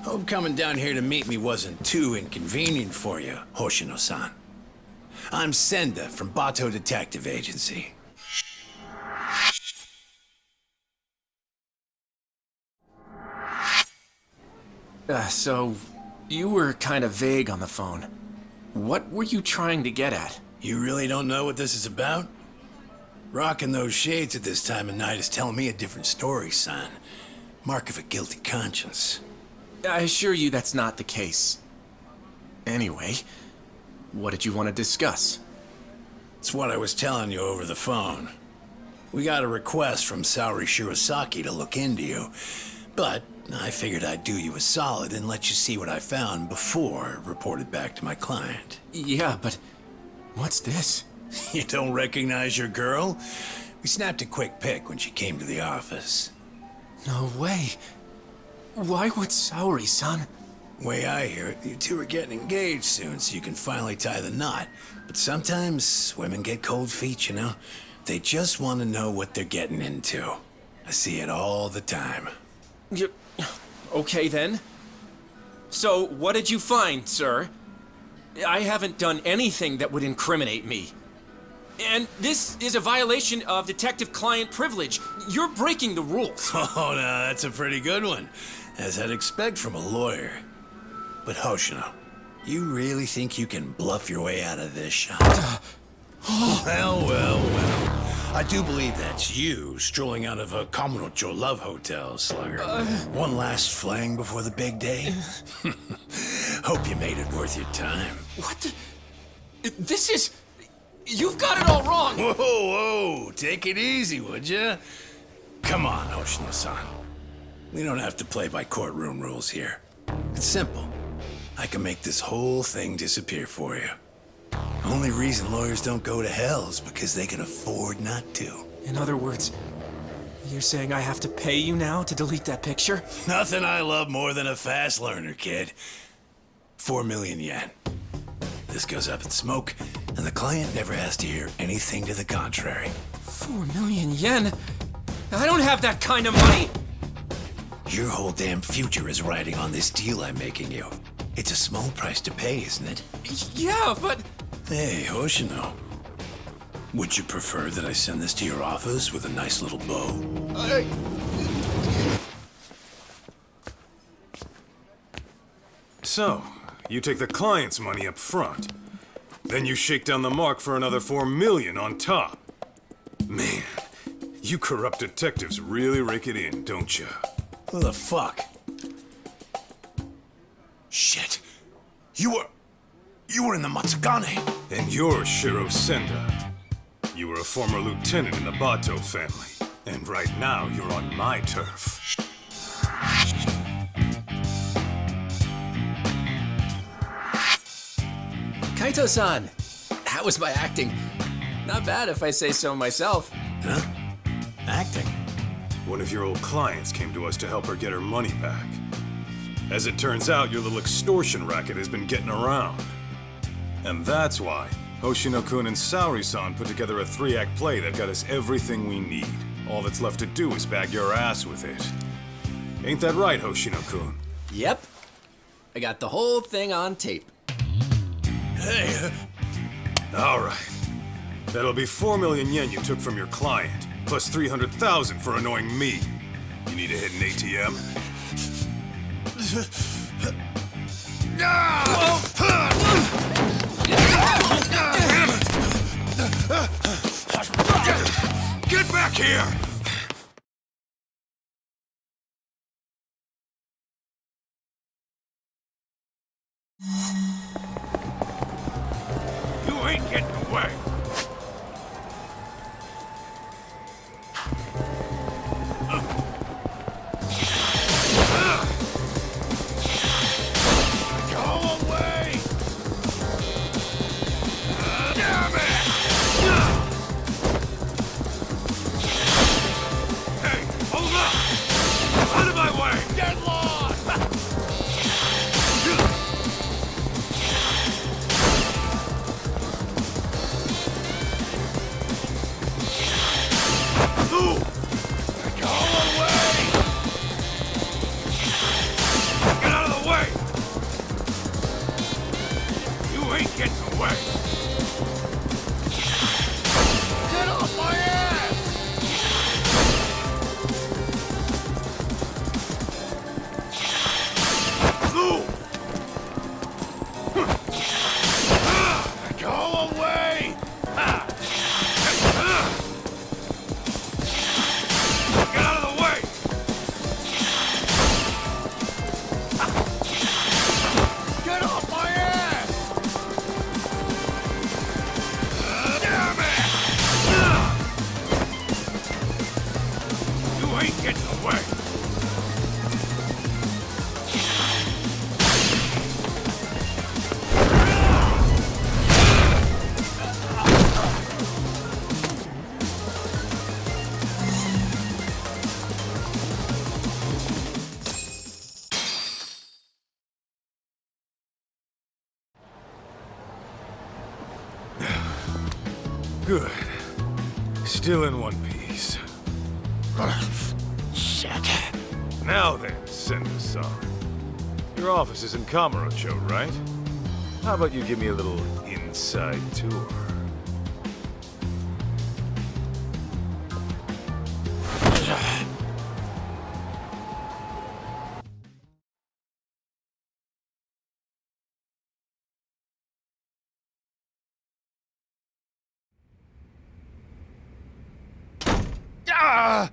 Hope coming down here to meet me wasn't too inconvenient for you, Hoshino-san. I'm Senda from Bato Detective Agency. So, you were kind of vague on the phone. What were you trying to get at? You really don't know what this is about? Rocking those shades at this time of night is telling me a different story, son. Mark of a guilty conscience. I assure you that's not the case. Anyway, what did you want to discuss? It's what I was telling you over the phone. We got a request from Saori Shirosaki to look into you, but I figured I'd do you a solid and let you see what I found before I reported back to my client. Yeah, but what's this? You don't recognize your girl? We snapped a quick pic when she came to the office. No way. Why would Saori-san? Way I hear it, you two are getting engaged soon so you can finally tie the knot. But sometimes women get cold feet, you know? They just want to know what they're getting into. I see it all the time. Okay then. So, what did you find, sir? I haven't done anything that would incriminate me. And this is a violation of detective-client privilege. You're breaking the rules. Oh, no, that's a pretty good one, as I'd expect from a lawyer. But Hoshino, you really think you can bluff your way out of this shop? Well. I do believe that's you strolling out of a Kamurocho love hotel, Slugger. One last fling before the big day. Hope you made it worth your time. What the... This is... You've got it all wrong! Whoa, take it easy, would ya? Come on, Hoshino-san. We don't have to play by courtroom rules here. It's simple. I can make this whole thing disappear for you. Only reason lawyers don't go to hell is because they can afford not to. In other words, you're saying I have to pay you now to delete that picture? Nothing I love more than a fast learner, kid. 4 million yen. This goes up in smoke, and the client never has to hear anything to the contrary. 4 million yen? I don't have that kind of money! Your whole damn future is riding on this deal I'm making you. It's a small price to pay, isn't it? Yeah, but... Hey, Hoshino. Would you prefer that I send this to your office with a nice little bow? So, you take the client's money up front. Then you shake down the mark for another 4 million on top. Man, you corrupt detectives really rake it in, don't you? Who the fuck? Shit. You were in the Matsugane. And you're Shiro Senda. You were a former lieutenant in the Bato family. And right now, you're on my turf. Kaito-san, how was my acting? Not bad if I say so myself. Huh? Acting? One of your old clients came to us to help her get her money back. As it turns out, your little extortion racket has been getting around. And that's why Hoshino-kun and Saori-san put together a 3-act play that got us everything we need. All that's left to do is bag your ass with it. Ain't that right, Hoshino-kun? Yep. I got the whole thing on tape. Hey, All right. That'll be 4 million yen you took from your client, plus 300,000 for annoying me. You need a hidden ATM? get back here! You ain't getting away. Go away! Damn it! Hey, hold up! away! Ha! Get out of the way! Get off my ass! Damn it! You ain't getting away! Good. Still in one piece. Shit. Now then, Senda-san. Your office is in Kamurocho, right? How about you give me a little inside tour? Ah!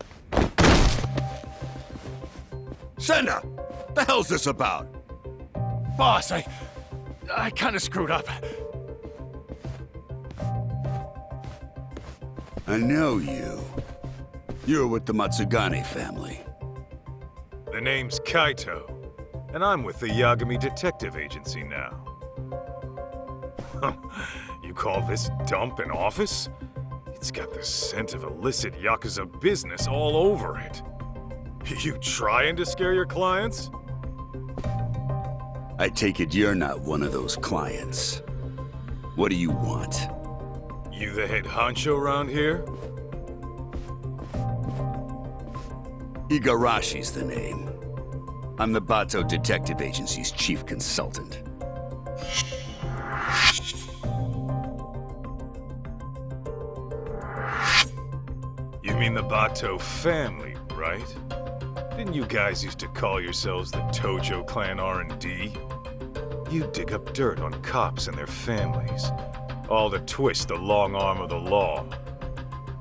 Senda! The hell's this about? Boss, I kind of screwed up. I know you. You're with the Matsugane family. The name's Kaito, and I'm with the Yagami Detective Agency now. You call this dump an office? It's got the scent of illicit Yakuza business all over it. You trying to scare your clients? I take it you're not one of those clients. What do you want? You the head honcho around here? Igarashi's the name. I'm the Bato Detective Agency's chief consultant. You mean the Bato family, right? Didn't you guys used to call yourselves the Tojo Clan R&D? You dig up dirt on cops and their families, all to twist the long arm of the law.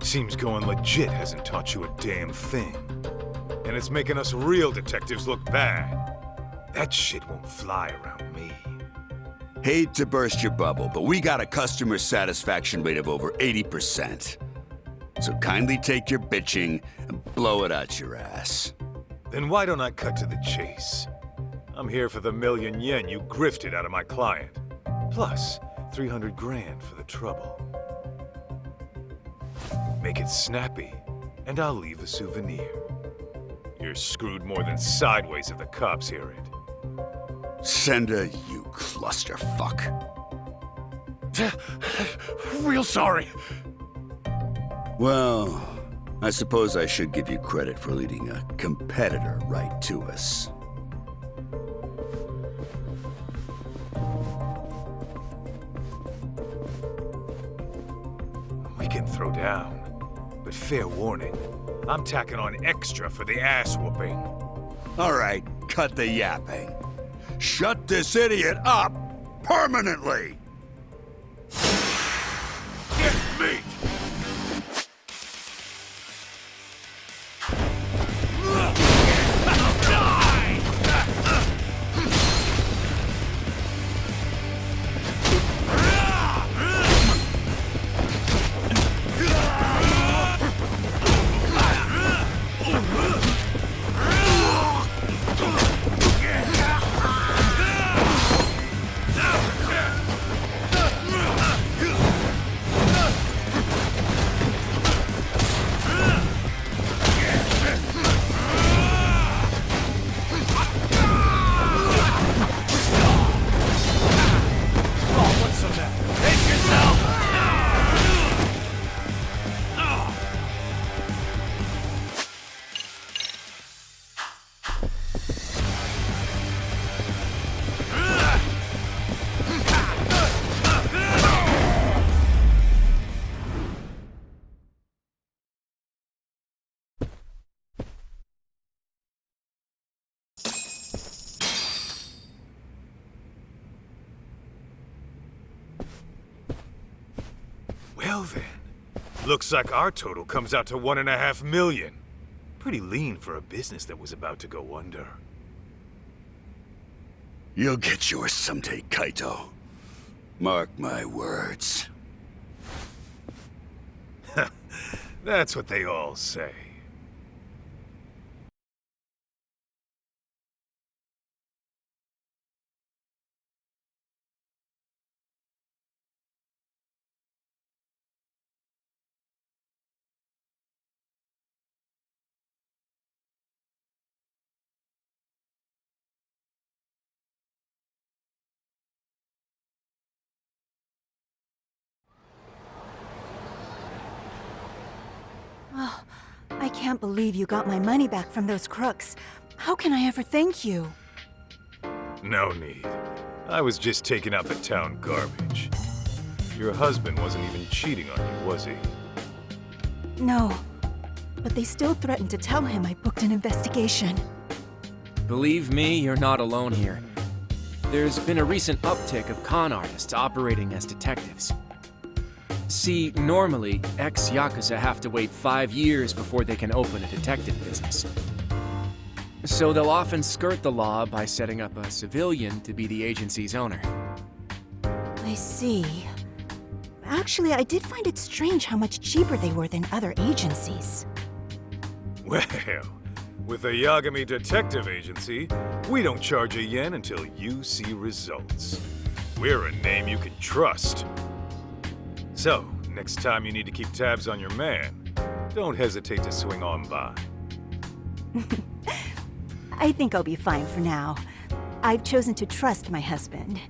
Seems going legit hasn't taught you a damn thing. And it's making us real detectives look bad. That shit won't fly around me. Hate to burst your bubble, but we got a customer satisfaction rate of over 80%. So kindly take your bitching and blow it out your ass. Then why don't I cut to the chase? I'm here for the million yen you grifted out of my client. Plus, 300 grand for the trouble. Make it snappy, and I'll leave a souvenir. You're screwed more than sideways if the cops hear it. Senda, you clusterfuck. Real sorry. Well, I suppose I should give you credit for leading a competitor right to us. We can throw down, but fair warning, I'm tacking on extra for the ass whooping. All right, cut the yapping. Shut this idiot up permanently! Get meat! Well then, looks like our total comes out to 1.5 million. Pretty lean for a business that was about to go under. You'll get yours someday, Kaito. Mark my words. That's what they all say. Oh, I can't believe you got my money back from those crooks. How can I ever thank you? No need. I was just taking out the town garbage. Your husband wasn't even cheating on you, was he? No, but they still threatened to tell him I booked an investigation. Believe me, you're not alone here. There's been a recent uptick of con artists operating as detectives. See, normally, ex-Yakuza have to wait 5 years before they can open a detective business. So they'll often skirt the law by setting up a civilian to be the agency's owner. I see. Actually, I did find it strange how much cheaper they were than other agencies. Well, with the Yagami Detective Agency, we don't charge a yen until you see results. We're a name you can trust. So, next time you need to keep tabs on your man, don't hesitate to swing on by. I think I'll be fine for now. I've chosen to trust my husband.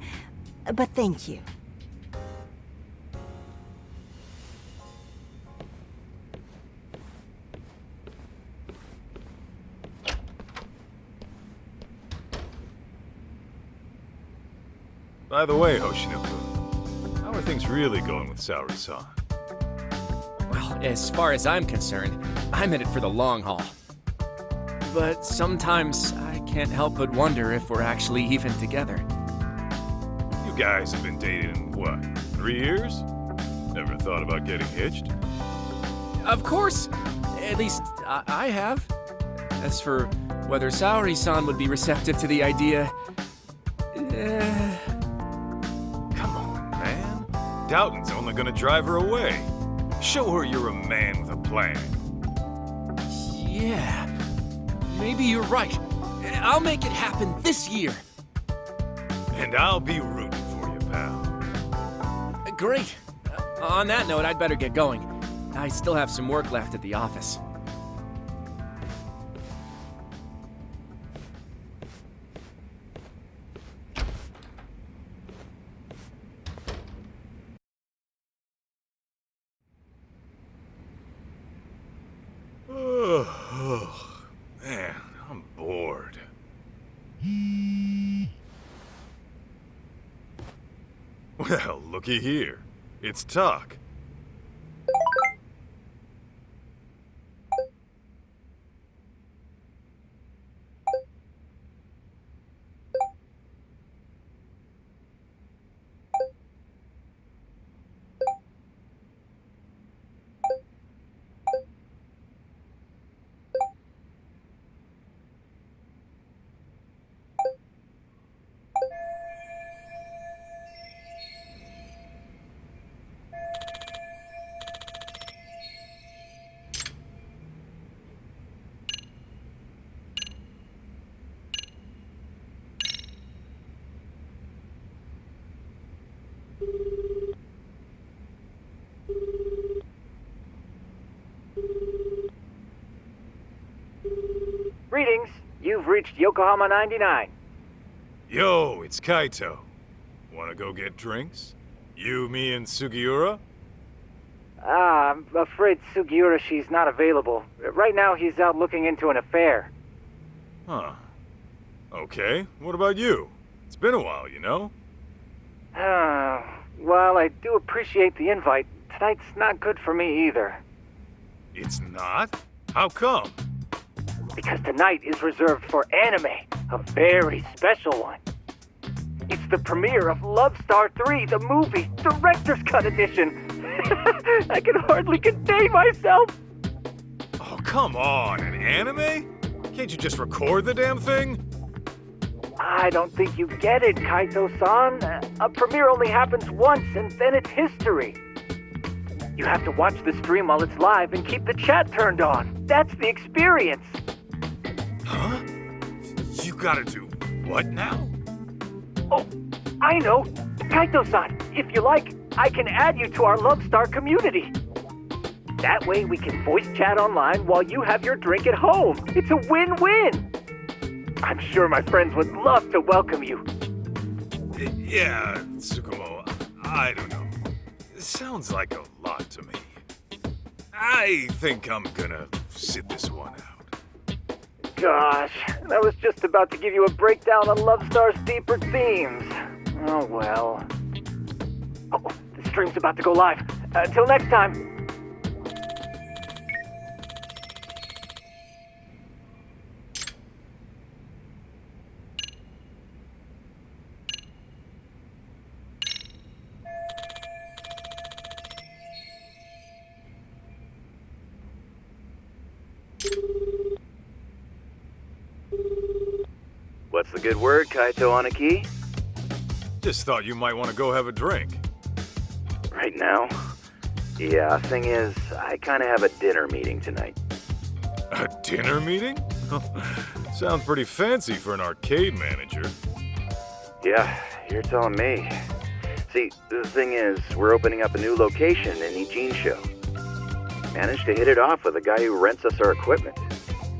But thank you. By the way, Hoshino-kun, how are things really going with Saori-san? Well, as far as I'm concerned, I'm in it for the long haul. But sometimes I can't help but wonder if we're actually even together. You guys have been dating, what, 3 years? Never thought about getting hitched? Of course! At least, I have. As for whether Saori-san would be receptive to the idea... Come on, man. Doubting's only gonna drive her away. Show her you're a man with a plan. Yeah. Maybe you're right. I'll make it happen this year. And I'll be rooting for you, pal. Great. On that note, I'd better get going. I still have some work left at the office. Oh, man, I'm bored. Well, looky here. It's talk. Greetings. You've reached Yokohama 99. Yo, it's Kaito. Wanna go get drinks? You, me, and Sugiura? I'm afraid Sugiura, she's not available. Right now, he's out looking into an affair. Huh. Okay, what about you? It's been a while, you know? While I do appreciate the invite, tonight's not good for me either. It's not? How come? Because tonight is reserved for anime, a very special one. It's the premiere of Love Star 3, the movie, Director's Cut Edition. I can hardly contain myself. Oh, come on, an anime? Can't you just record the damn thing? I don't think you get it, Kaito-san. A premiere only happens once, and then it's history. You have to watch the stream while it's live and keep the chat turned on. That's the experience. Huh? You gotta do what now? Oh, I know. Kaito-san, if you like, I can add you to our Love Star community. That way we can voice chat online while you have your drink at home. It's a win-win. I'm sure my friends would love to welcome you. Yeah, Tsukumo, I don't know. It sounds like a lot to me. I think I'm gonna sit this one out. Gosh, I was just about to give you a breakdown on Love Star's deeper themes. Oh well. Oh, the stream's about to go live. Till next time. What's the good word, Kaito Aniki? Just thought you might want to go have a drink. Right now? Yeah, thing is, I kinda have a dinner meeting tonight. A dinner meeting? Sounds pretty fancy for an arcade manager. Yeah, you're telling me. See, the thing is, we're opening up a new location in Ijincho. Managed to hit it off with a guy who rents us our equipment.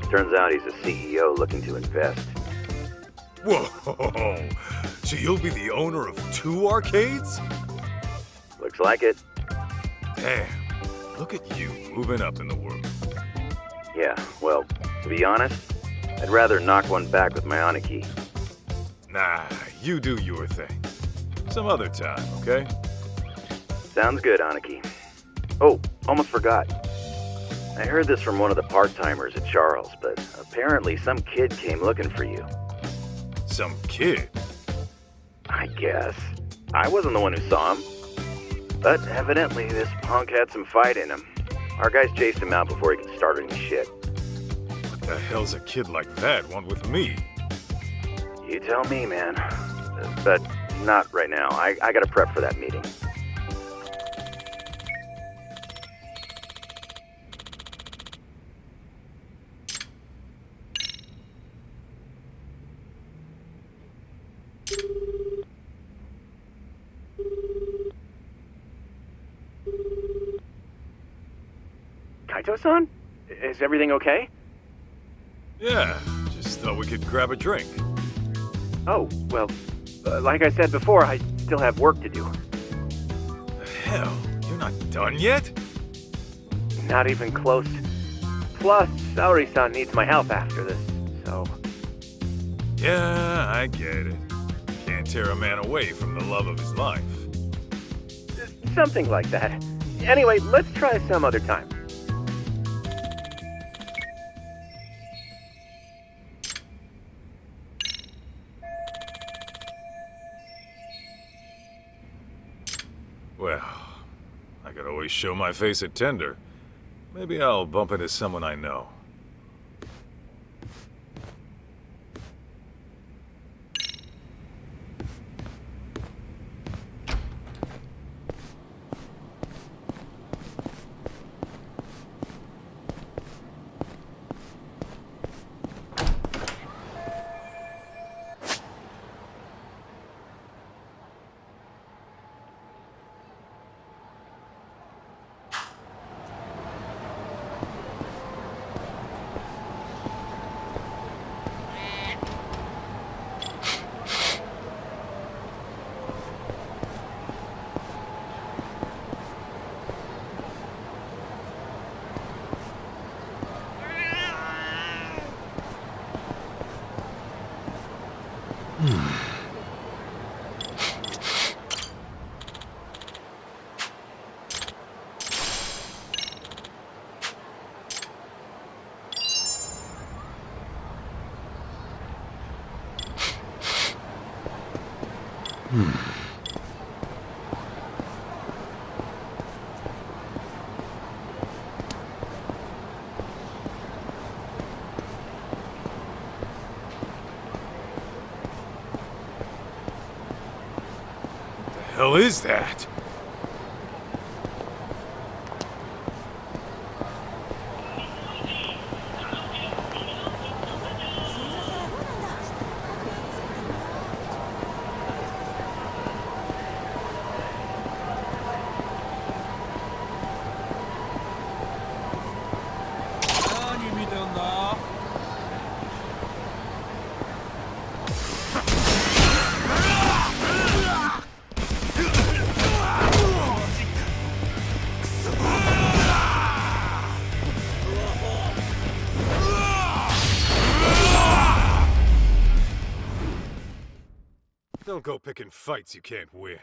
Turns out he's a CEO looking to invest. Whoa! So you'll be the owner of 2 arcades? Looks like it. Damn, look at you moving up in the world. Yeah, well, to be honest, I'd rather knock one back with my Aniki. Nah, you do your thing. Some other time, okay? Sounds good, Aniki. Oh, almost forgot. I heard this from one of the part-timers at Charles, but apparently some kid came looking for you. Some kid? I guess. I wasn't the one who saw him. But evidently this punk had some fight in him. Our guys chased him out before he could start any shit. What the hell's a kid like that want with me? You tell me, man. But not right now. I gotta prep for that meeting. Kaito-san? Is everything okay? Yeah, just thought we could grab a drink. Oh, well, like I said before, I still have work to do. The hell? You're not done yet? Not even close. Plus, Saori-san needs my help after this, so... Yeah, I get it. Can't tear a man away from the love of his life. Something like that. Anyway, let's try some other time. Well, I could always show my face at Tender. Maybe I'll bump into someone I know. hell is that? Don't go picking fights you can't win.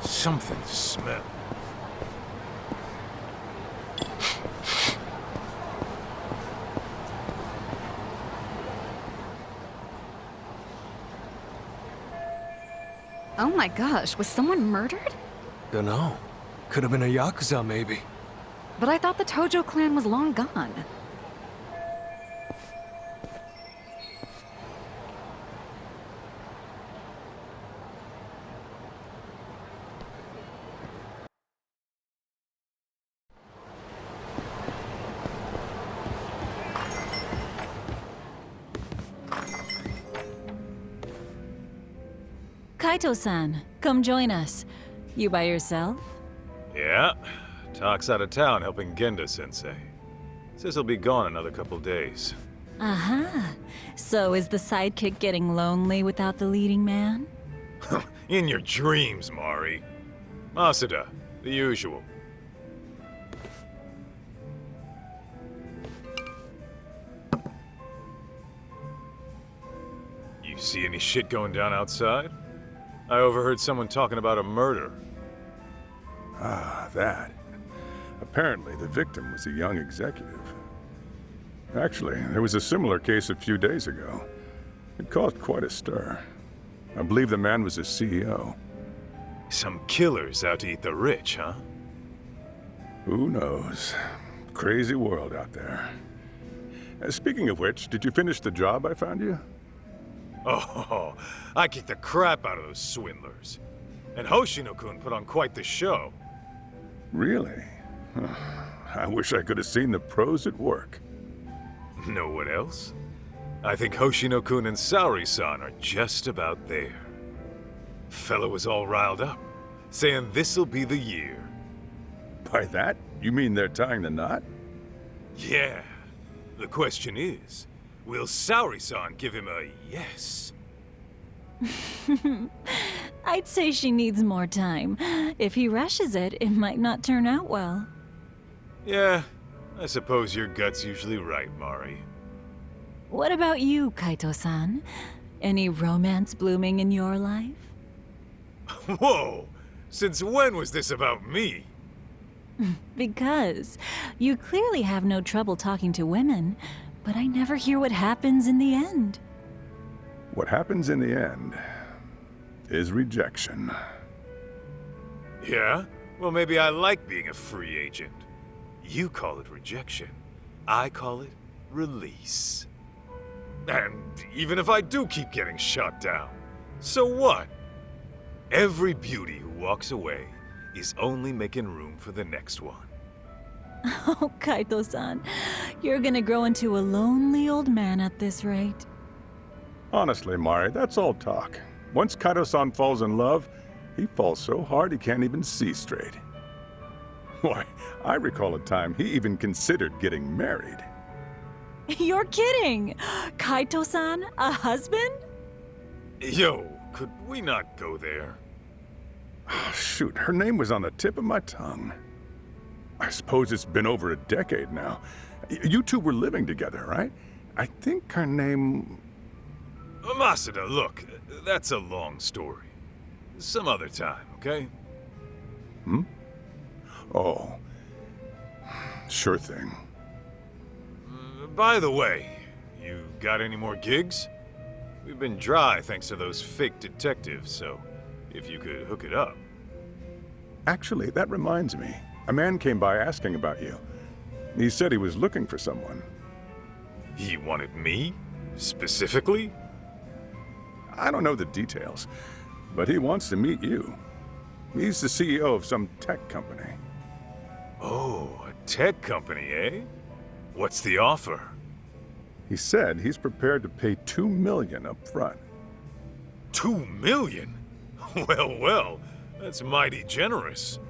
Something smells. Oh my gosh, was someone murdered? Dunno. Could have been a Yakuza, maybe. But I thought the Tojo clan was long gone. Kaito-san, come join us. You by yourself? Yeah. Talk's out of town helping Genda-sensei. Says he'll be gone another couple days. Aha. So is the sidekick getting lonely without the leading man? In your dreams, Mari. Masuda, the usual. You see any shit going down outside? I overheard someone talking about a murder. Ah, that. Apparently, the victim was a young executive. Actually, there was a similar case a few days ago. It caused quite a stir. I believe the man was a CEO. Some killers out to eat the rich, huh? Who knows? Crazy world out there. Speaking of which, did you finish the job I found you? Oh, I kicked the crap out of those swindlers. And Hoshino-kun put on quite the show. Really? I wish I could have seen the pros at work. Know what else? I think Hoshino-kun and Saori-san are just about there. Fella was all riled up, saying this'll be the year. By that, you mean they're tying the knot? Yeah. The question is, will Saori-san give him a yes? I'd say she needs more time. If he rushes it, it might not turn out well. Yeah, I suppose your gut's usually right, Mari. What about you, Kaito-san? Any romance blooming in your life? Whoa! Since when was this about me? Because you clearly have no trouble talking to women, but I never hear what happens in the end. What happens in the end is rejection. Yeah? Well, maybe I like being a free agent. You call it rejection. I call it release. And even if I do keep getting shot down, so what? Every beauty who walks away is only making room for the next one. Oh, Kaito-san, you're gonna grow into a lonely old man at this rate. Honestly, Mari, that's all talk. Once Kaito-san falls in love, he falls so hard he can't even see straight. Why, I recall a time he even considered getting married. You're kidding! Kaito-san, a husband? Yo, could we not go there? Oh, shoot, her name was on the tip of my tongue. I suppose it's been over a decade now. You two were living together, right? I think her name... Masuda, look, that's a long story. Some other time, okay? Hmm? Oh. Sure thing. By the way, you got any more gigs? We've been dry thanks to those fake detectives, so if you could hook it up. Actually, that reminds me. A man came by asking about you. He said he was looking for someone. He wanted me? Specifically? I don't know the details, but he wants to meet you. He's the CEO of some tech company. Oh, a tech company, eh? What's the offer? He said he's prepared to pay $2 million up front. $2 million? Well, that's mighty generous.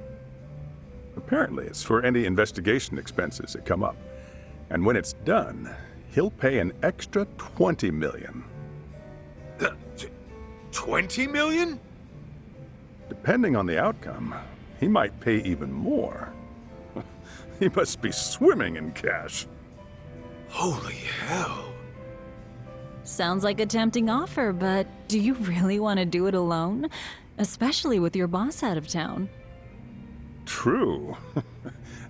Apparently, it's for any investigation expenses that come up. And when it's done, he'll pay an extra $20 million. 20 million? Depending on the outcome, he might pay even more. He must be swimming in cash. Holy hell. Sounds like a tempting offer, but do you really want to do it alone? Especially with your boss out of town. True.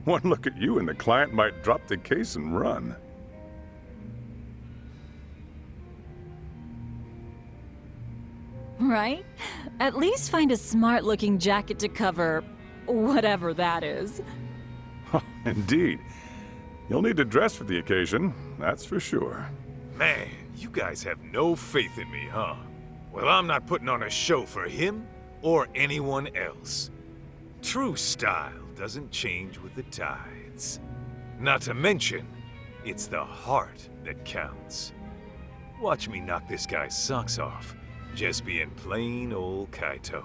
One look at you and the client might drop the case and run. Right? At least find a smart-looking jacket to cover whatever that is. Indeed. You'll need to dress for the occasion, that's for sure. Man, you guys have no faith in me, huh? Well, I'm not putting on a show for him or anyone else. True style doesn't change with the tides. Not to mention, it's the heart that counts. Watch me knock this guy's socks off, just being plain old Kaito.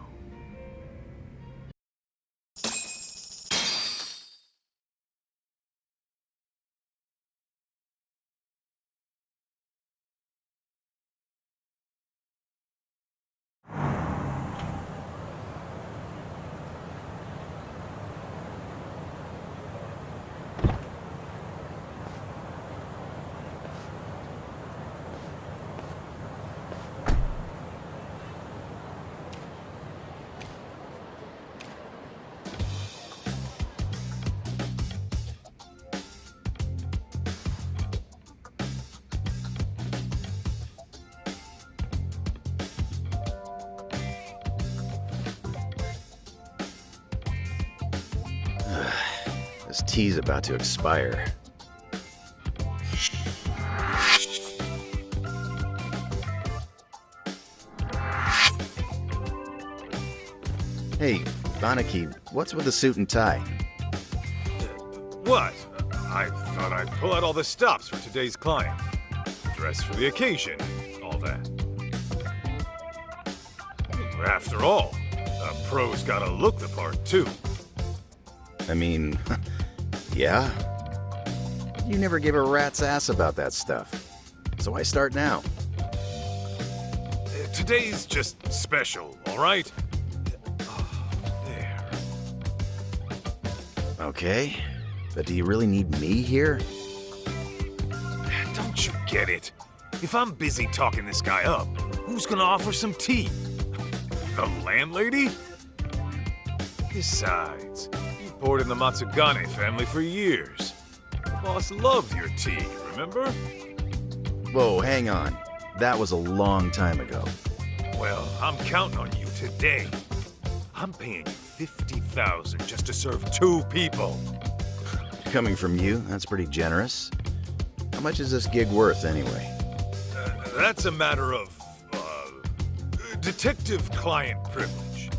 This tea's about to expire. Hey, Banaki, what's with the suit and tie? What? I thought I'd pull out all the stops for today's client. Dress for the occasion, all that. After all, a pro's gotta look the part, too. I mean, yeah. You never gave a rat's ass about that stuff. So why start now? Today's just special, all right? There. Okay, but do you really need me here? Don't you get it? If I'm busy talking this guy up, who's gonna offer some tea? The landlady? Besides, you poured in the Matsugane family for years. The boss loved your tea, remember? Whoa, hang on. That was a long time ago. Well, I'm counting on you today. I'm paying you $50,000 just to serve 2 people. Coming from you, that's pretty generous. How much is this gig worth, anyway? That's a matter of, detective-client privilege.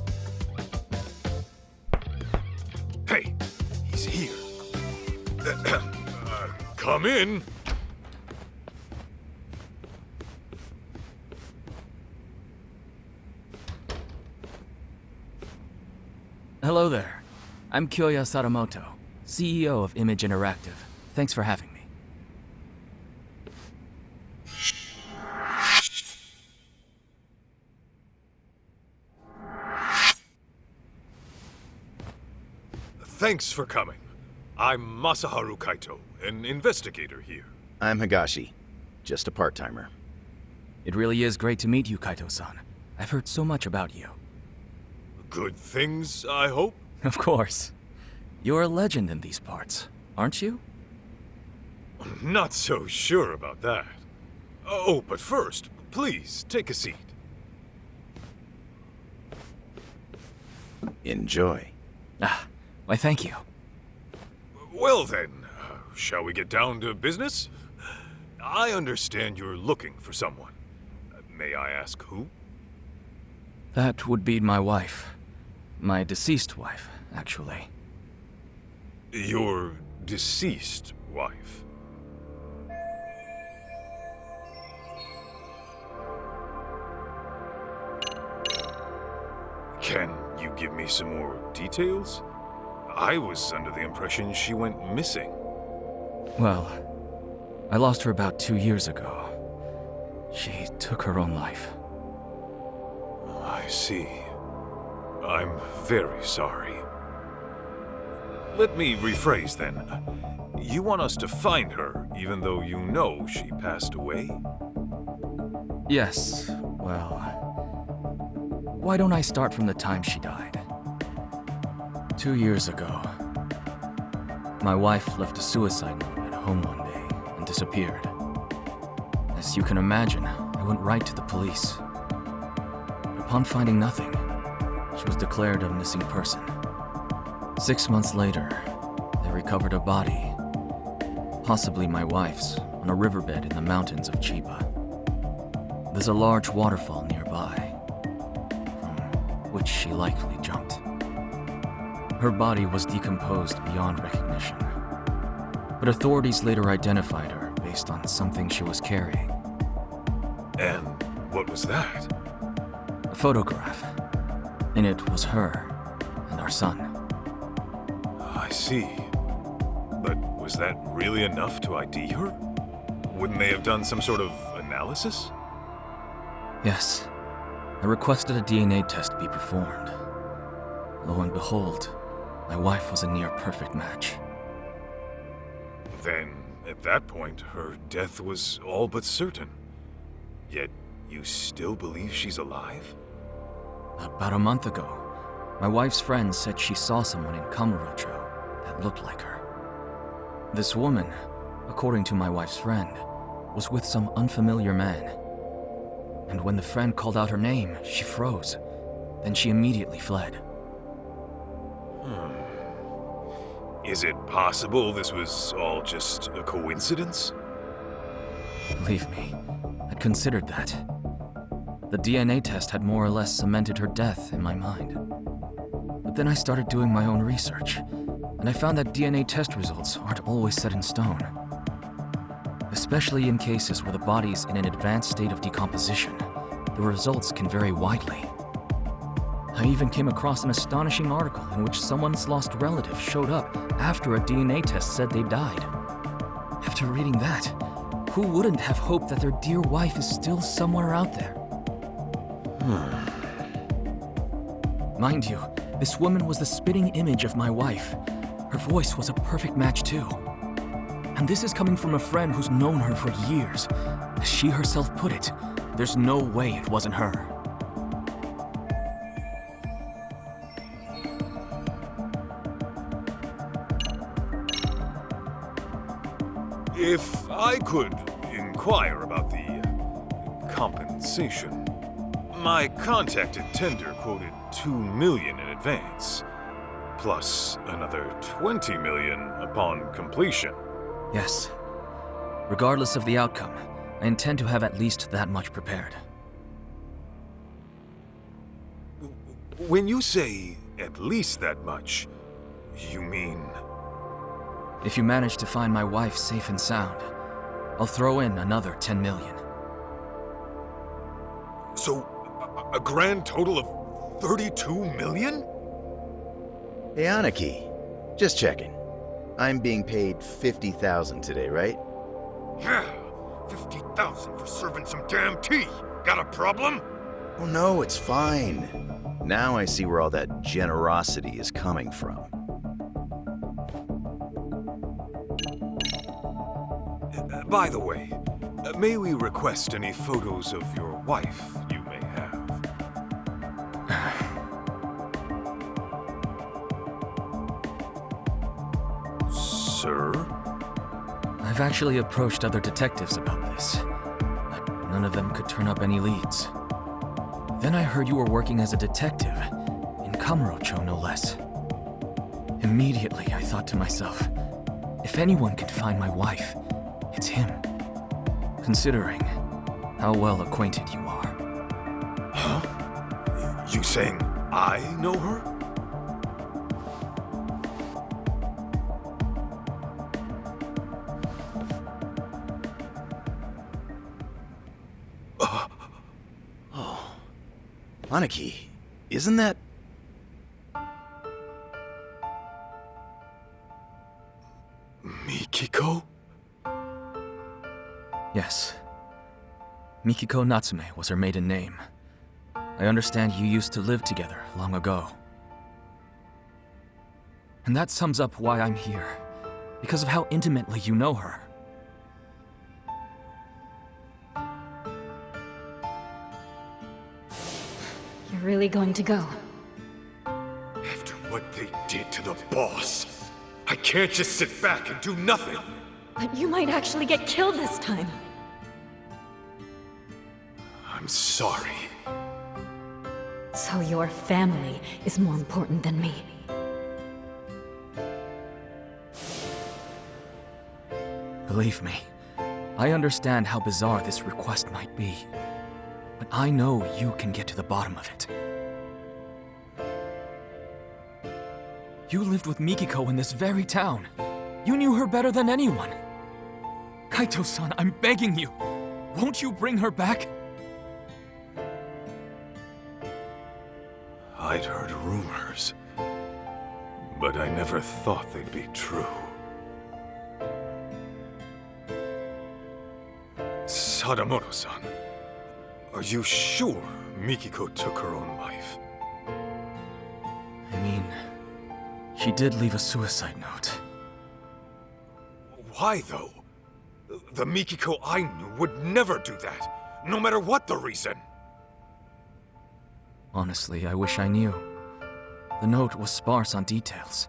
Hey, he's here. Come in. Hello there. I'm Kyoya Sadamoto, CEO of Image Interactive. Thanks for having me. Thanks for coming. I'm Masaharu Kaito, an investigator here. I'm Higashi, just a part-timer. It really is great to meet you, Kaito-san. I've heard so much about you. Good things, I hope? Of course. You're a legend in these parts, aren't you? not so sure about that. Oh, but first, please, take a seat. Enjoy. Ah, why thank you. Well then, shall we get down to business? I understand you're looking for someone. May I ask who? That would be my wife. My deceased wife, actually. Your deceased wife. Can you give me some more details? I was under the impression she went missing. Well, I lost her about 2 years ago. She took her own life. I see. I'm very sorry. Let me rephrase then. You want us to find her, even though you know she passed away? Yes, well... Why don't I start from the time she died? 2 years ago, my wife left a suicide note at home one day and disappeared. As you can imagine, I went right to the police. Upon finding nothing, she was declared a missing person. 6 months later, they recovered a body, possibly my wife's, on a riverbed in the mountains of Chiba. There's a large waterfall nearby, from which she likely jumped. Her body was decomposed beyond recognition, but authorities later identified her based on something she was carrying. And what was that? A photograph. In it was her and our son. I see. But was that really enough to ID her? Wouldn't they have done some sort of analysis? Yes. I requested a DNA test be performed. Lo and behold, my wife was a near-perfect match. Then, at that point, her death was all but certain. Yet, you still believe she's alive? About a month ago, my wife's friend said she saw someone in Kamurocho that looked like her. This woman, according to my wife's friend, was with some unfamiliar man. And when the friend called out her name, she froze. Then she immediately fled. Is it possible this was all just a coincidence? Believe me, I'd considered that. The DNA test had more or less cemented her death in my mind. But then I started doing my own research, and I found that DNA test results aren't always set in stone. Especially in cases where the body's in an advanced state of decomposition, the results can vary widely. I even came across an astonishing article in which someone's lost relative showed up after a DNA test said they died. After reading that, who wouldn't have hoped that their dear wife is still somewhere out there? Mind you, this woman was the spitting image of my wife. Her voice was a perfect match too. And this is coming from a friend who's known her for years. As she herself put it, there's no way it wasn't her. If I could inquire about the compensation. My contacted tender quoted $2 million in advance, plus another $20 million upon completion. Yes. Regardless of the outcome, I intend to have at least that much prepared. When you say at least that much, you mean... If you manage to find my wife safe and sound, I'll throw in another 10 million. So, a grand total of 32 million? Hey, Aniki. Just checking. I'm being paid 50,000 today, right? Yeah, 50,000 for serving some damn tea. Got a problem? Oh no, it's fine. Now I see where all that generosity is coming from. By the way, may we request any photos of your wife you may have? Sir? I've I've actually approached other detectives about this, but none of them could turn up any leads. Then I heard you were working as a detective, in Kamurocho no less. Immediately, I thought to myself, if anyone can find my wife, it's him. Considering how well acquainted you are. Huh? You saying I know her? Aniki, isn't that... Mikiko? Yes. Mikiko Natsume was her maiden name. I understand you used to live together long ago. And that sums up why I'm here, because of how intimately you know her. You're really going to go? After what they did to the boss, I can't just sit back and do nothing. But you might actually get killed this time. I'm sorry. So your family is more important than me. Believe me, I understand how bizarre this request might be. But I know you can get to the bottom of it. You lived with Mikiko in this very town. You knew her better than anyone. Kaito-san, I'm begging you. Won't you bring her back? I'd heard rumors, but I never thought they'd be true. Sadamoto-san, are you sure Mikiko took her own life? I mean, she did leave a suicide note. Why, though? The Mikiko I knew would never do that, no matter what the reason. Honestly, I wish I knew. The note was sparse on details.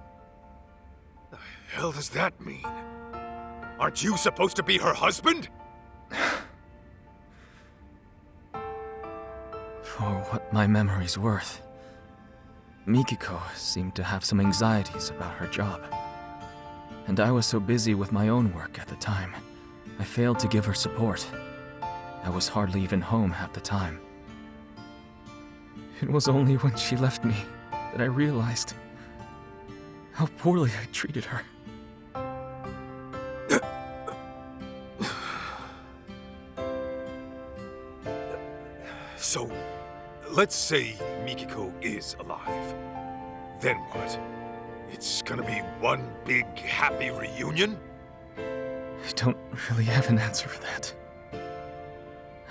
The hell does that mean? Aren't you supposed to be her husband? For what my memory's worth, Mikiko seemed to have some anxieties about her job. And I was so busy with my own work at the time, I failed to give her support. I was hardly even home half the time. It was only when she left me that I realized how poorly I treated her. So, let's say Mikiko is alive. Then what? It's gonna be one big happy reunion? I don't really have an answer for that.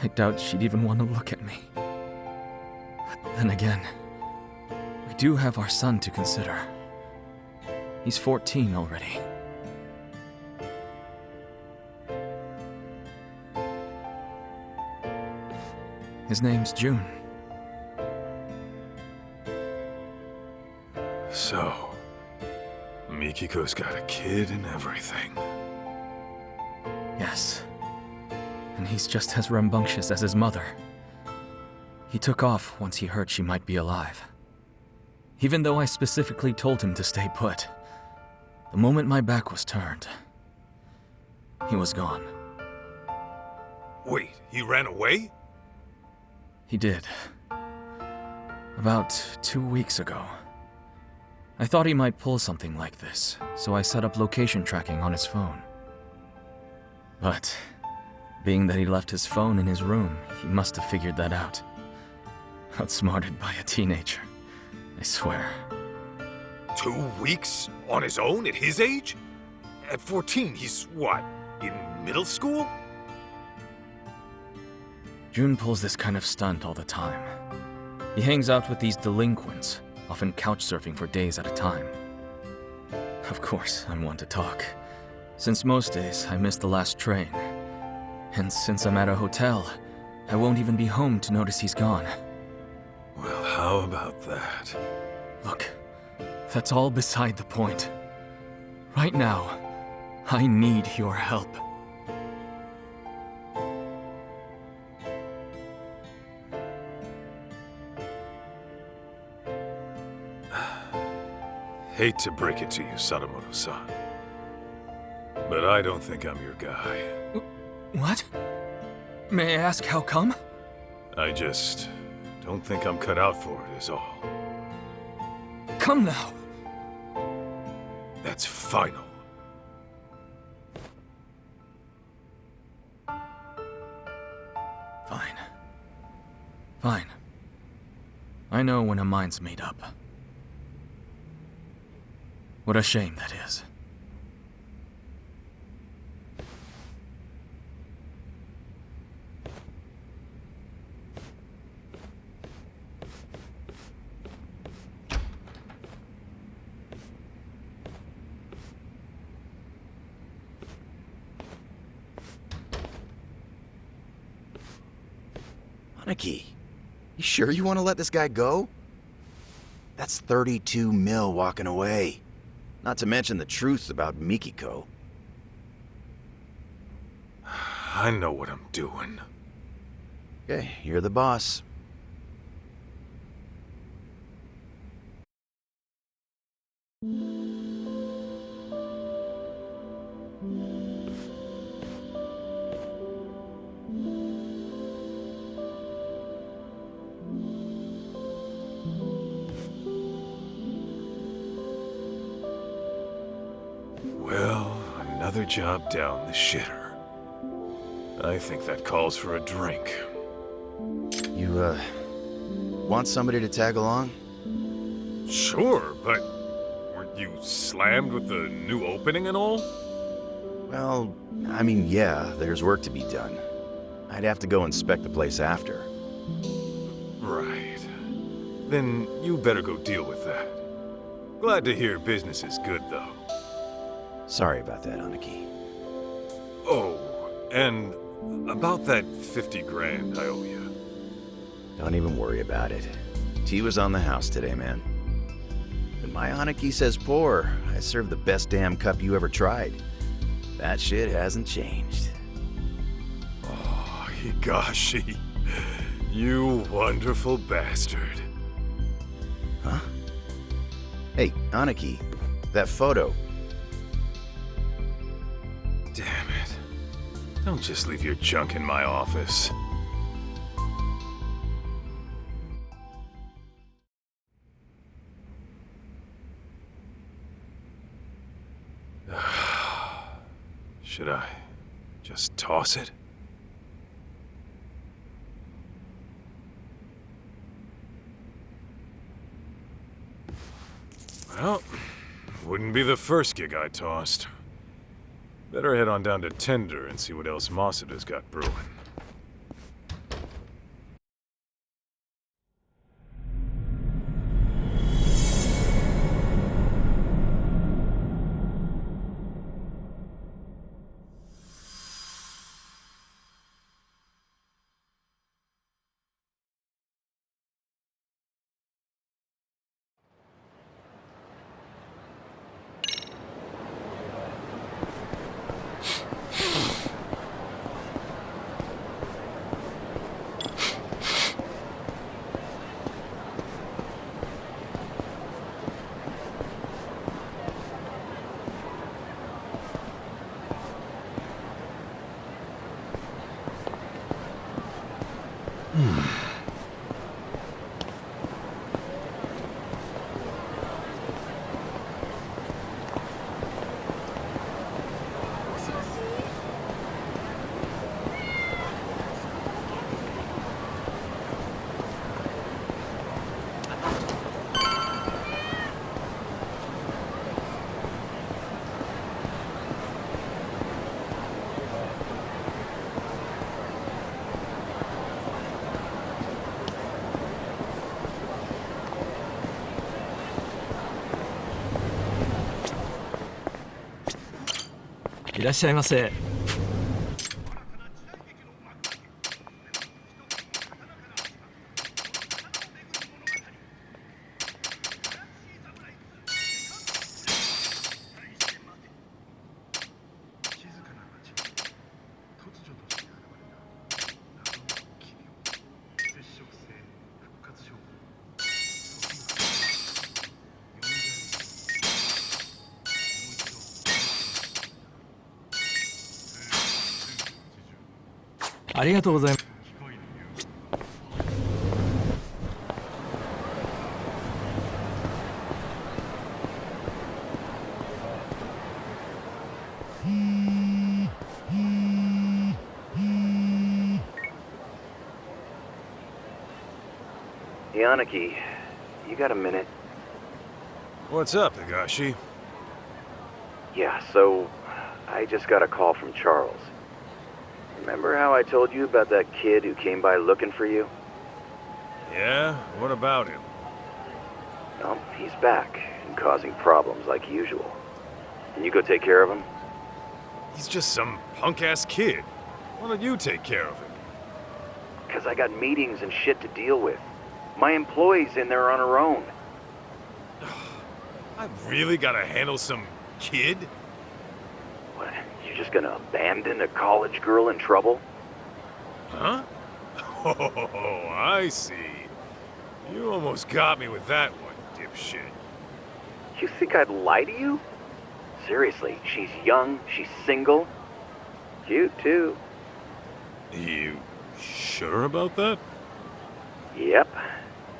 I doubt she'd even want to look at me. But then again, we do have our son to consider. He's 14 already. His name's June. So, Mikiko's got a kid and everything. Yes. And he's just as rambunctious as his mother. He took off once he heard she might be alive. Even though I specifically told him to stay put, the moment my back was turned, he was gone. Wait, he ran away? He did. About 2 weeks ago. I thought he might pull something like this, so I set up location tracking on his phone. But, being that he left his phone in his room, he must have figured that out. Outsmarted by a teenager, I swear. 2 weeks? On his own, at his age? At 14, he's what, in middle school? June pulls this kind of stunt all the time. He hangs out with these delinquents, often couch surfing for days at a time. Of course, I'm one to talk, since most days I miss the last train. And since I'm at a hotel, I won't even be home to notice he's gone. Well, how about that? Look, that's all beside the point. Right now, I need your help. Hate to break it to you, Sadamoto-san, but I don't think I'm your guy. What? May I ask how come? I just don't think I'm cut out for it is all. Come now. That's final. Fine. Fine. I know when a mind's made up. What a shame that is. Aniki, you sure you want to let this guy go? That's 32 mil walking away. Not to mention the truth about Mikiko. I know what I'm doing. Okay, you're the boss. Well, another job down the shitter. I think that calls for a drink. You, want somebody to tag along? Sure, but weren't you slammed with the new opening and all? Well, I mean, yeah, there's work to be done. I'd have to go inspect the place after. Right. Then you better go deal with that. Glad to hear business is good, though. Sorry about that, Aniki. Oh, and about that 50 grand I owe you. Don't even worry about it. Tea was on the house today, man. When my Aniki says pour, I serve the best damn cup you ever tried. That shit hasn't changed. Oh, Higashi. You wonderful bastard. Huh? Hey, Aniki, that photo. Damn it. Don't just leave your junk in my office. Should I just toss it? Well, wouldn't be the first gig I tossed. Better head on down to Tender and see what else Masuda's got brewing.いらっしゃいませ。ありがとうございます。Yanaki, you got a minute? What's up, Higashi? Yeah, so I just got a call from Charles. Remember how I told you about that kid who came by looking for you? Yeah? What about him? Well, he's back and causing problems like usual. Can you go take care of him? He's just some punk-ass kid. Why don't you take care of him? Because I got meetings and shit to deal with. My employee's in there on her own. I really gotta handle some kid? What, you just gonna abandon a college girl in trouble? Huh? Oh, I see. You almost got me with that one, dipshit. You think I'd lie to you? Seriously, she's young, she's single. Cute, too. You sure about that? Yep.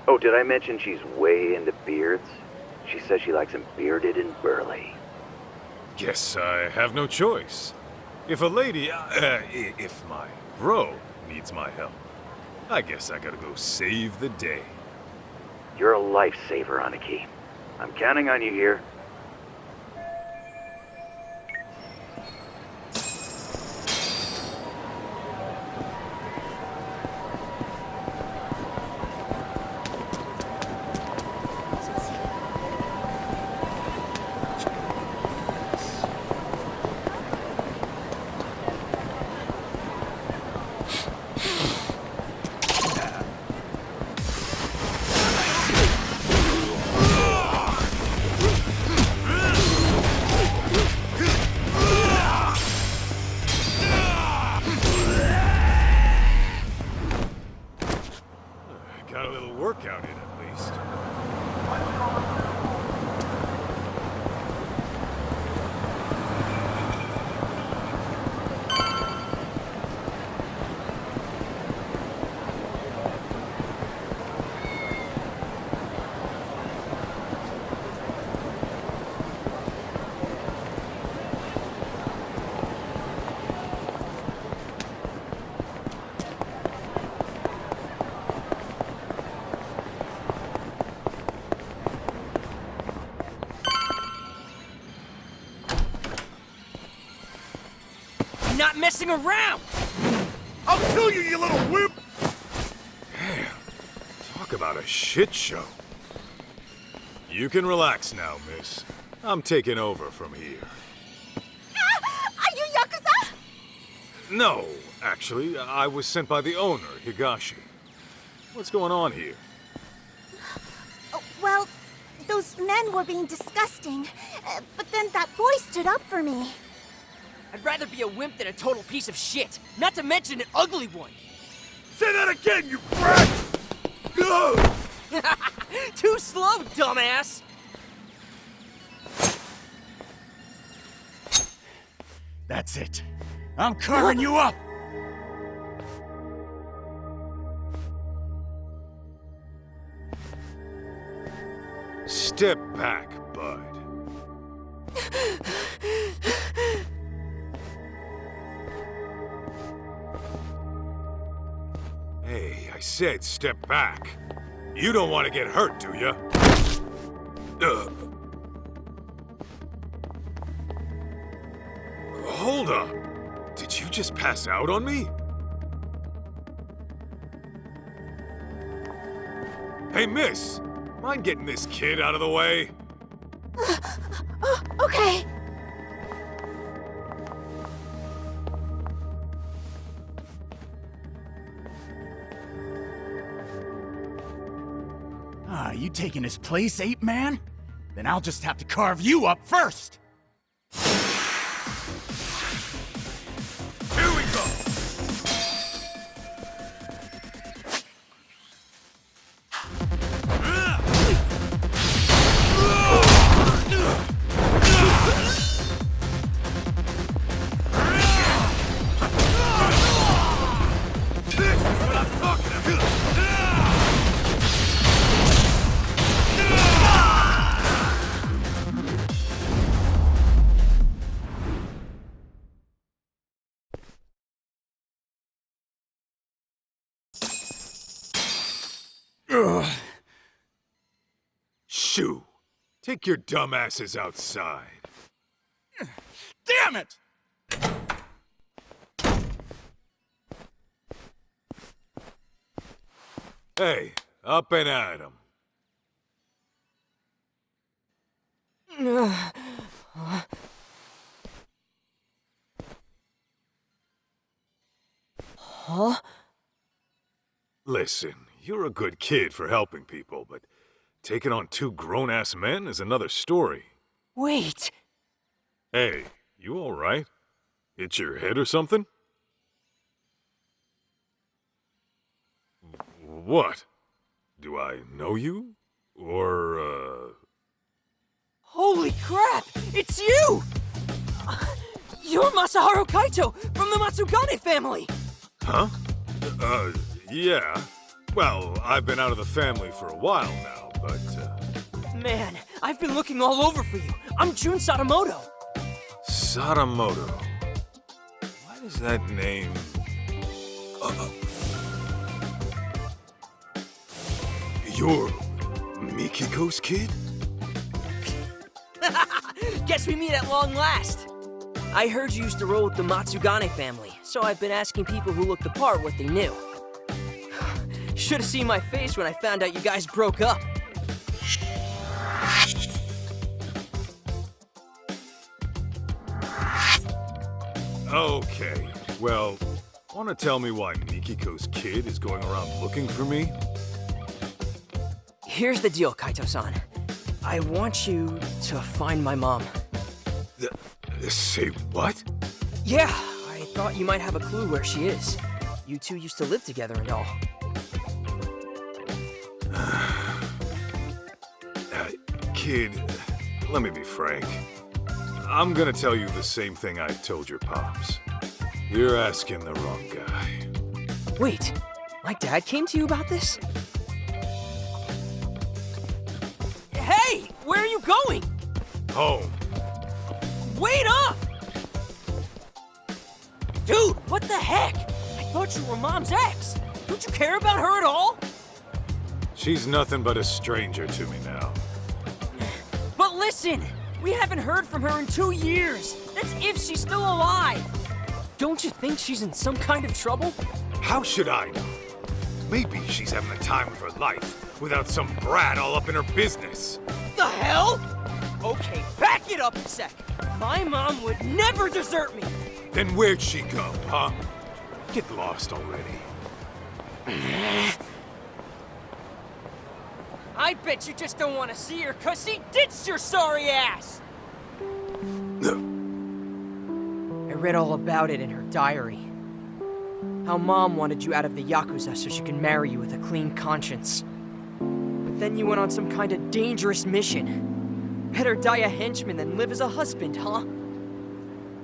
Oh, did I mention she's way into beards? She says she likes them bearded and burly. Guess I have no choice. If a lady, if my bro needs my help, I guess I gotta go save the day. You're a lifesaver, Aniki. I'm counting on you here. Got a little workout in at least. Not messing around! I'll kill you, you little wimp! Damn, talk about a shit show. You can relax now, miss. I'm taking over from here. Are you Yakuza? No, actually, I was sent by the owner, Higashi. What's going on here? Oh, well, those men were being disgusting, but then that boy stood up for me. I'd rather be a wimp than a total piece of shit, not to mention an ugly one. Say that again, you brat! Go! Too slow, dumbass! That's it. I'm carving you up! Step back, bud. Hey, I said step back. You don't want to get hurt, do you? Hold up. Did you just pass out on me? Hey, miss. Mind getting this kid out of the way? Okay. Ah, you taking his place, ape man? Then I'll just have to carve you up first! Here we go! Shoo! Take your dumb asses outside. Damn it! Hey, up and at 'em. Huh? Listen, you're a good kid for helping people, but taking on two grown-ass men is another story. Wait! Hey, you alright? Hit your head or something? What? Do I know you? Or, Holy crap! It's you! You're Masaharu Kaito from the Matsugane family! Huh? Yeah. Well, I've been out of the family for a while now, but, Man, I've been looking all over for you. I'm Jun Sadamoto. Sadamoto. Why does that name... You're Mikiko's kid? Guess we meet at long last. I heard you used to roll with the Matsugane family, so I've been asking people who looked the part what they knew. Should have seen my face when I found out you guys broke up. Okay, well, wanna tell me why Mikiko's kid is going around looking for me? Here's the deal, Kaito-san. I want you to find my mom. Say what? Yeah, I thought you might have a clue where she is. You two used to live together and all. Kid, let me be frank. I'm gonna tell you the same thing I told your pops. You're asking the wrong guy. Wait, my dad came to you about this? Hey, where are you going? Home. Wait up! Dude, what the heck? I thought you were Mom's ex. Don't you care about her at all? She's nothing but a stranger to me now. But listen, we haven't heard from her in 2 years. That's if she's still alive. Don't you think she's in some kind of trouble? How should I know? Maybe she's having the time of her life without some brat all up in her business. The hell? Okay, back it up a sec. My mom would never desert me. Then where'd she go, huh? Get lost already. I bet you just don't want to see her because she ditched your sorry ass! I read all about it in her diary. How Mom wanted you out of the Yakuza so she could marry you with a clean conscience. But then you went on some kind of dangerous mission. Better die a henchman than live as a husband, huh?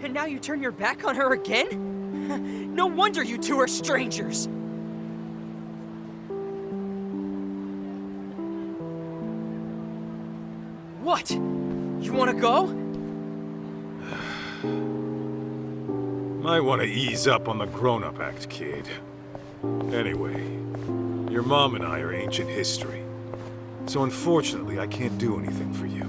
And now you turn your back on her again? No wonder you two are strangers! What? You wanna go? Might want to ease up on the grown-up act, kid. Anyway, your mom and I are ancient history. So unfortunately, I can't do anything for you.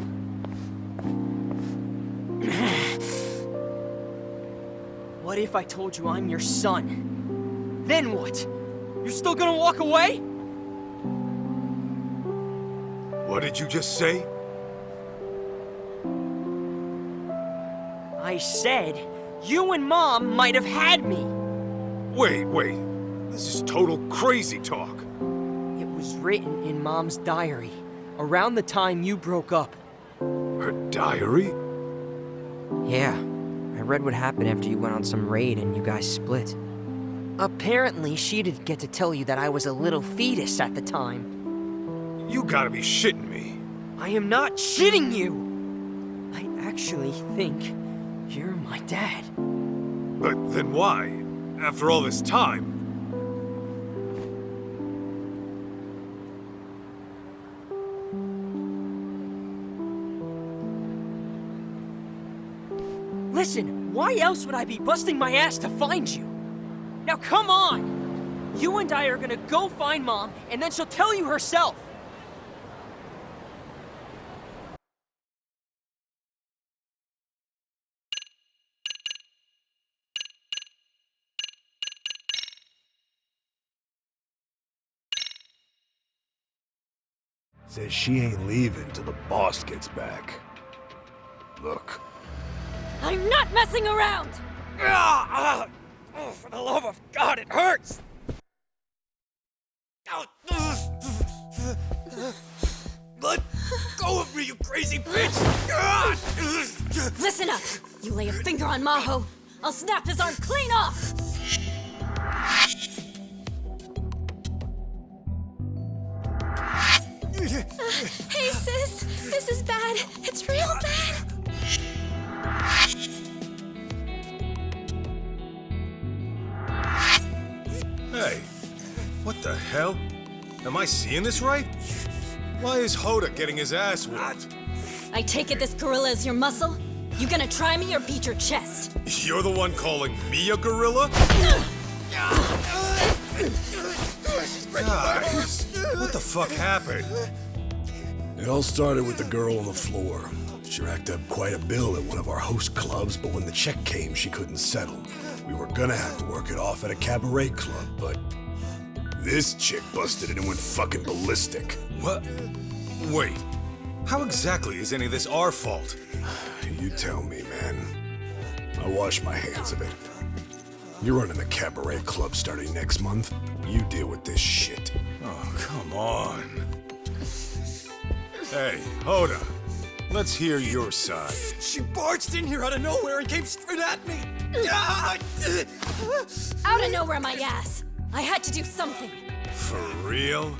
What if I told you I'm your son? Then what? You're still gonna walk away? What did you just say? I said, you and Mom might have had me. Wait. This is total crazy talk. It was written in Mom's diary, around the time you broke up. Her diary? Yeah, I read what happened after you went on some raid and you guys split. Apparently, she didn't get to tell you that I was a little fetus at the time. You gotta be shitting me. I am not shitting you! I actually think you're my dad. But then why? After all this time? Listen, why else would I be busting my ass to find you? Now come on! You and I are gonna go find Mom, and then she'll tell you herself! Says she ain't leaving till the boss gets back. Look. I'm not messing around! Oh, for the love of God, it hurts! Let go of me, you crazy bitch! Listen up! You lay a finger on Maho, I'll snap his arm clean off! Hey sis, this is bad. It's real bad. Hey, what the hell? Am I seeing this right? Why is Hoda getting his ass whooped? I take it this gorilla is your muscle? You gonna try me or beat your chest? You're the one calling me a gorilla? Guys, what the fuck happened? It all started with the girl on the floor. She racked up quite a bill at one of our host clubs, but when the check came, she couldn't settle. We were gonna have to work it off at a cabaret club, but this chick busted it and went fucking ballistic. What? Wait, how exactly is any of this our fault? You tell me, man. I wash my hands of it. You're running the cabaret club starting next month. You deal with this shit. Oh, come on. Hey, Hoda, let's hear your side. She barged in here out of nowhere and came straight at me! Out of nowhere, my ass! I had to do something. For real?